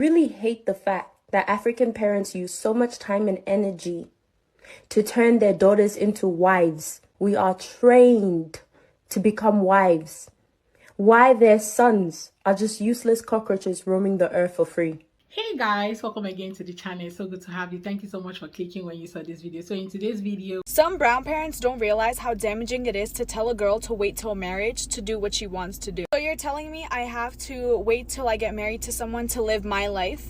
Really hate the fact that African parents use so much time and energy to turn their daughters into wives. We are trained to become wives. Why their sons are just useless cockroaches roaming the earth for free. Hey guys, welcome again to the channel. It's so good to have you. Thank you so much for clicking when you saw this video. So in today's video, some brown parents don't realize how damaging it is to tell a girl to wait till marriage to do what she wants to do. So you're telling me I have to wait till I get married to someone to live my life?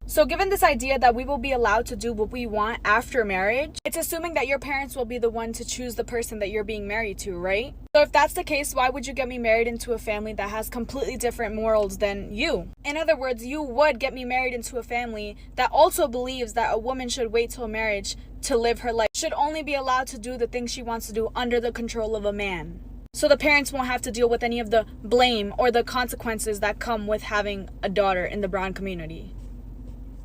So given this idea that we will be allowed to do what we want after marriage, it's assuming that your parents will be the one to choose the person that you're being married to, right? So if that's the case, why would you get me married into a family that has completely different morals than you? In other words, you would get me married into a family that also believes that a woman should wait till marriage to live her life, should only be allowed to do the things she wants to do under the control of a man. So the parents won't have to deal with any of the blame or the consequences that come with having a daughter in the brown community.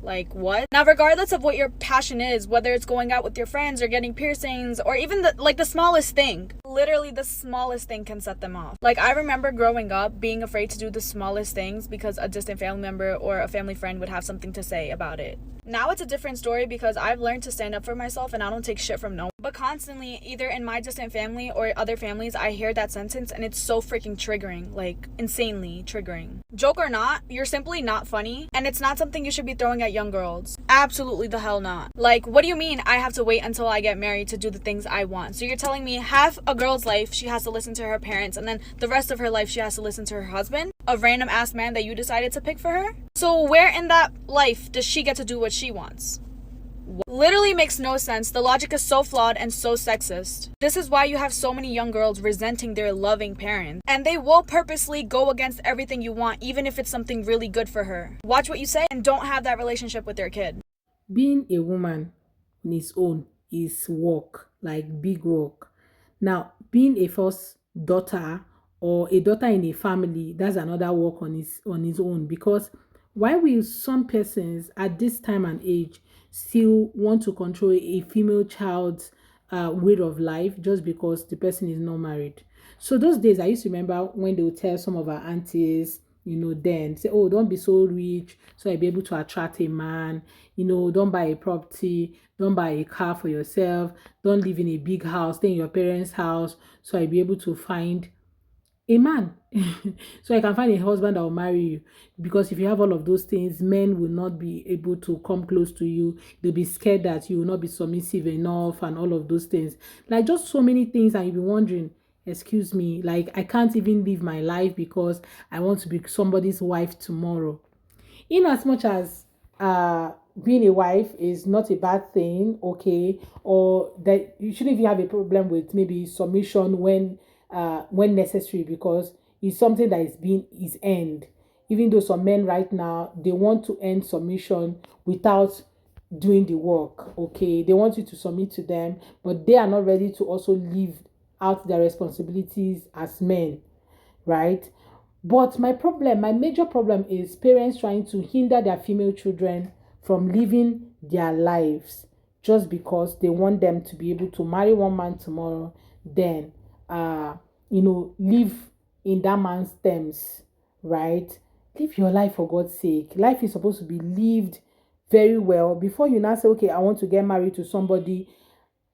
Like, what? Now, regardless of what your passion is, whether it's going out with your friends or getting piercings or even the smallest thing, literally the smallest thing can set them off. Like, I remember growing up being afraid to do the smallest things because a distant family member or a family friend would have something to say about it. Now it's a different story because I've learned to stand up for myself and I don't take shit from no one. But constantly, either in my distant family or other families, I hear that sentence and it's so freaking triggering, like insanely triggering. Joke or not, you're simply not funny and it's not something you should be throwing at young girls. Absolutely the hell not. Like, what do you mean I have to wait until I get married to do the things I want? So you're telling me half a girl's life she has to listen to her parents and then the rest of her life she has to listen to her husband? A random ass man that you decided to pick for her? So where in that life does she get to do what she wants? Literally makes no sense. The logic is so flawed and so sexist. This is why you have so many young girls resenting their loving parents. And they will purposely go against everything you want, even if it's something really good for her. Watch what you say and don't have that relationship with their kid. being a woman on its own is work, like big work. Now, being a first daughter or a daughter in a family, that's another work on its own. Because why will some persons at this time and age still want to control a female child's way of life just because the person is not married? So those days, I used to remember when they would tell some of our aunties, then say, oh, don't be so rich so I'll be able to attract a man. Don't buy a property, don't buy a car for yourself, don't live in a big house, stay in your parents' house so I'll be able to find a man. So I can find a husband that will marry you. Because if you have all of those things, men will not be able to come close to you. They'll be scared that you will not be submissive enough and all of those things. Like, just so many things, and you'll be wondering, excuse me, like, I can't even live my life because I want to be somebody's wife tomorrow. In as much as being a wife is not a bad thing, okay, or that you shouldn't even have a problem with maybe submission when necessary, because it's something that is earned. Even though some men right now, they want to earn submission without doing the work, okay, they want you to submit to them, but they are not ready to also live out their responsibilities as men, right? But my major problem is parents trying to hinder their female children from living their lives just because they want them to be able to marry one man tomorrow, then live in that man's terms, right? Live your life, for God's sake. Life is supposed to be lived very well before you now say, okay, I want to get married to somebody.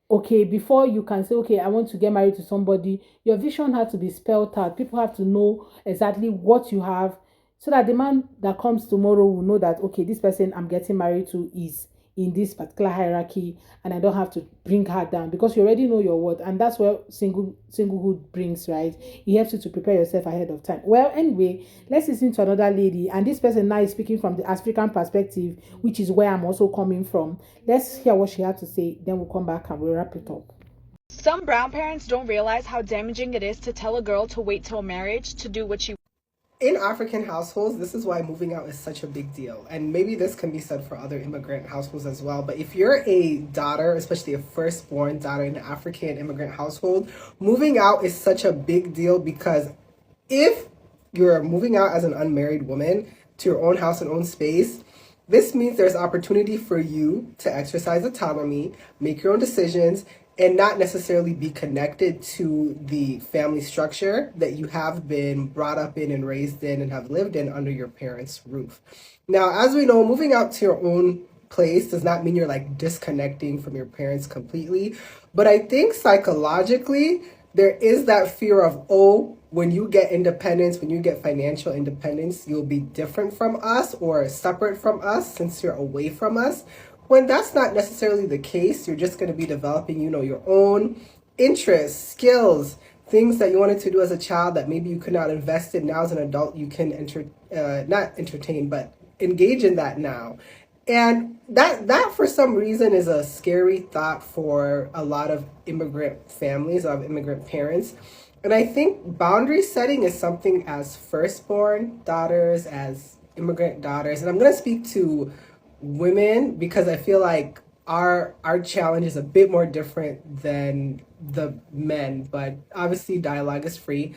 Okay, before you can say, okay, I want to get married to somebody, your vision has to be spelled out. People have to know exactly what you have, so that the man that comes tomorrow will know that, okay, this person I'm getting married to is in this particular hierarchy, and I don't have to bring her down, because you already know your worth. And that's what singlehood brings, right? It helps you to prepare yourself ahead of time. Well, anyway, let's listen to another lady, and this person now is speaking from the African perspective, which is where I'm also coming from. Let's hear what she had to say, then we'll come back and we'll wrap it up. Some brown parents don't realize how damaging it is to tell a girl to wait till marriage to do what she wants. In African households, this is why moving out is such a big deal. And maybe this can be said for other immigrant households as well. But if you're a daughter, especially a firstborn daughter in an African immigrant household, moving out is such a big deal, because if you're moving out as an unmarried woman to your own house and own space, this means there's opportunity for you to exercise autonomy, make your own decisions, and not necessarily be connected to the family structure that you have been brought up in and raised in and have lived in under your parents' roof. Now, as we know, moving out to your own place does not mean you're like disconnecting from your parents completely. But I think psychologically, there is that fear of, oh, when you get independence, when you get financial independence, you'll be different from us or separate from us since you're away from us. When that's not necessarily the case, you're just going to be developing, your own interests, skills, things that you wanted to do as a child that maybe you could not invest in now as an adult. You can not entertain, but engage in that now. And that for some reason is a scary thought for a lot of immigrant families, of immigrant parents. And I think boundary setting is something as firstborn daughters, as immigrant daughters, and I'm going to speak to women because I feel like our challenge is a bit more different than the men, but obviously dialogue is free.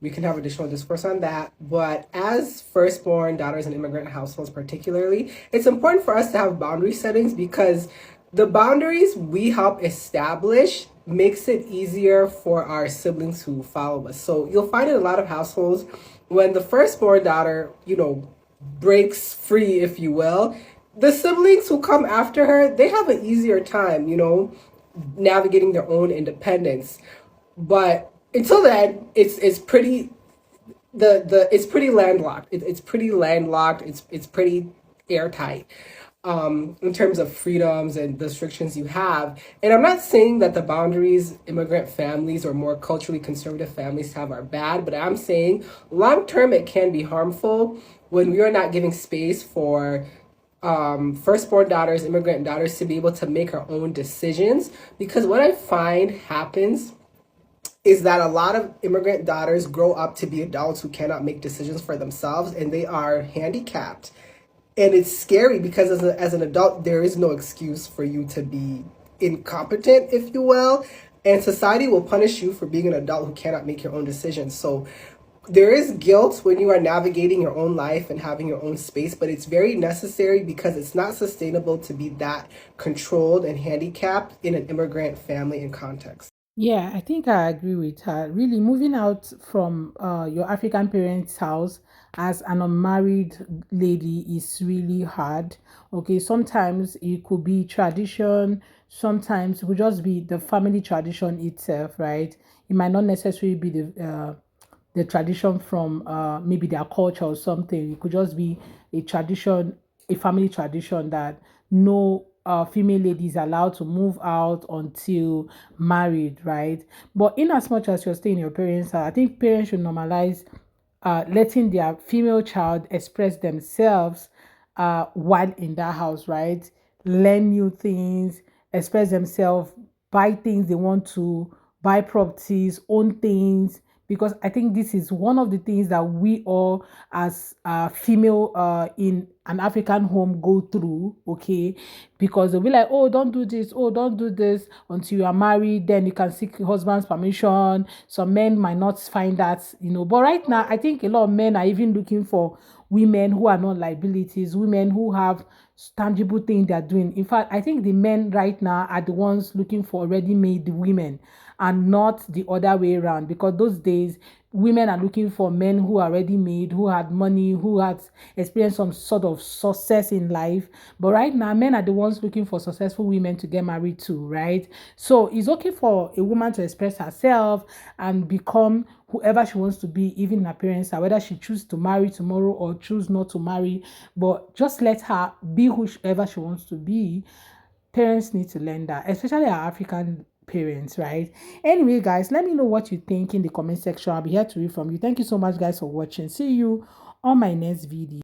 We can have additional discourse on that. But as firstborn daughters in immigrant households particularly, it's important for us to have boundary settings because the boundaries we help establish makes it easier for our siblings who follow us. So you'll find in a lot of households when the firstborn daughter, breaks free, if you will, the siblings who come after her, they have an easier time, navigating their own independence. But until then, it's pretty it's pretty landlocked. It's pretty landlocked. It's pretty airtight. In terms of freedoms and the restrictions you have. And I'm not saying that the boundaries immigrant families or more culturally conservative families have are bad, but I'm saying long term it can be harmful when we are not giving space for firstborn daughters, immigrant daughters to be able to make our own decisions. Because what I find happens is that a lot of immigrant daughters grow up to be adults who cannot make decisions for themselves and they are handicapped. And it's scary because as an adult, there is no excuse for you to be incompetent, if you will. And society will punish you for being an adult who cannot make your own decisions. So there is guilt when you are navigating your own life and having your own space, but it's very necessary because it's not sustainable to be that controlled and handicapped in an immigrant family and context. Yeah, I think I agree with her. Really, moving out from your African parents' house as an unmarried lady is really hard. Okay, sometimes it could be tradition, sometimes it could just be the family tradition itself, right? It might not necessarily be the tradition from maybe their culture or something. It could just be a tradition, a family tradition that no female lady is allowed to move out until married, right? But in as much as you're staying in your parents' house, I think parents should normalize letting their female child express themselves while in that house, right? Learn new things, express themselves, buy things they want to, buy properties, own things. Because I think this is one of the things that we all, as female in an African home, go through. Okay, because they'll be like, "Oh, don't do this. Oh, don't do this until you are married. Then you can seek your husband's permission." Some men might not find that, But right now, I think a lot of men are even looking for women who are not liabilities, women who have tangible things they're doing. In fact, I think the men right now are the ones looking for ready-made women and not the other way around, because those days women are looking for men who are ready made, who had money, who had experienced some sort of success in life. But right now, men are the ones looking for successful women to get married to, right? So it's okay for a woman to express herself and become whoever she wants to be, even in her parents, whether she chooses to marry tomorrow or choose not to marry. But just let her be whoever she wants to be. Parents need to learn that, especially our African parents, right? Anyway, guys, let me know what you think in the comment section. I'll be here to read from you. Thank you so much, guys, for watching. See you on my next video.